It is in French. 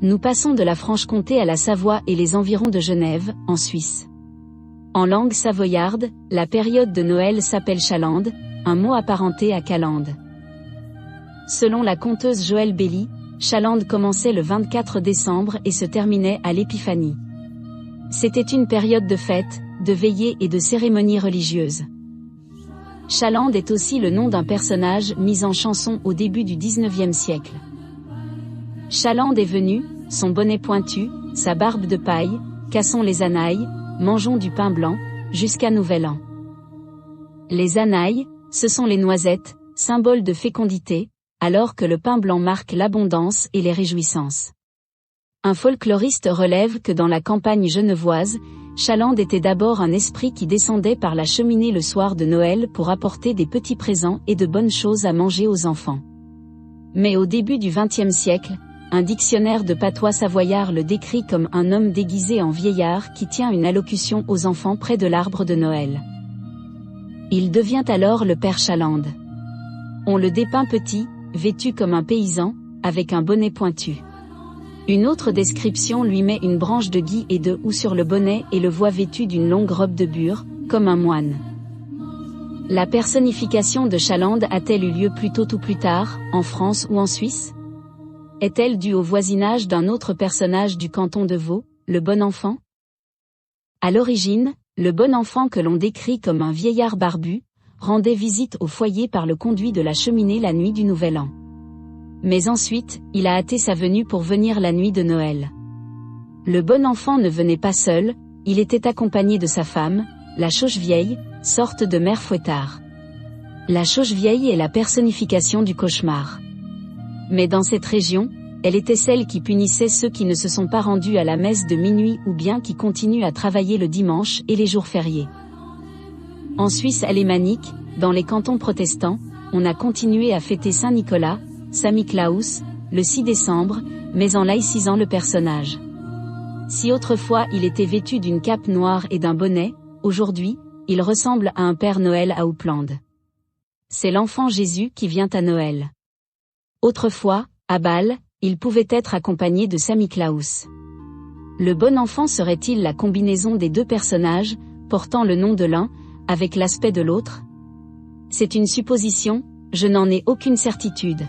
Nous passons de la Franche-Comté à la Savoie et les environs de Genève, en Suisse. En langue savoyarde, la période de Noël s'appelle Chalande, un mot apparenté à Calande. Selon la conteuse Joëlle Bailly, Chalande commençait le 24 décembre et se terminait à l'Épiphanie. C'était une période de fête, de veillée et de cérémonies religieuses. Chalande est aussi le nom d'un personnage mis en chanson au début du XIXe siècle. Chalande est venu, son bonnet pointu, sa barbe de paille, cassons les anailles, mangeons du pain blanc, jusqu'à Nouvel An. Les anailles, ce sont les noisettes, symbole de fécondité, alors que le pain blanc marque l'abondance et les réjouissances. Un folkloriste relève que dans la campagne genevoise, Chalande était d'abord un esprit qui descendait par la cheminée le soir de Noël pour apporter des petits présents et de bonnes choses à manger aux enfants. Mais au début du XXe siècle, un dictionnaire de patois savoyard le décrit comme un homme déguisé en vieillard qui tient une allocution aux enfants près de l'arbre de Noël. Il devient alors le père Chalande. On le dépeint petit, vêtu comme un paysan, avec un bonnet pointu. Une autre description lui met une branche de gui et de houx sur le bonnet et le voit vêtu d'une longue robe de bure, comme un moine. La personnification de Chalande a-t-elle eu lieu plus tôt ou plus tard, en France ou en Suisse ? Est-elle due au voisinage d'un autre personnage du canton de Vaud, le bon enfant ? À l'origine, le bon enfant que l'on décrit comme un vieillard barbu, rendait visite au foyer par le conduit de la cheminée la nuit du Nouvel An. Mais ensuite, il a hâté sa venue pour venir la nuit de Noël. Le bon enfant ne venait pas seul, il était accompagné de sa femme, la Chauche-Vieille, sorte de mère fouettard. La Chauche-Vieille est la personnification du cauchemar. Mais dans cette région, elle était celle qui punissait ceux qui ne se sont pas rendus à la messe de minuit ou bien qui continuent à travailler le dimanche et les jours fériés. En Suisse alémanique, dans les cantons protestants, on a continué à fêter Saint-Nicolas, Saint-Miklaus, le 6 décembre, mais en laïcisant le personnage. Si autrefois il était vêtu d'une cape noire et d'un bonnet, aujourd'hui, il ressemble à un Père Noël à Uppland. C'est l'enfant Jésus qui vient à Noël. Autrefois, à Bâle, il pouvait être accompagné de Saint-Miklaus. Le bon enfant serait-il la combinaison des deux personnages, portant le nom de l'un, avec l'aspect de l'autre ? C'est une supposition, je n'en ai aucune certitude.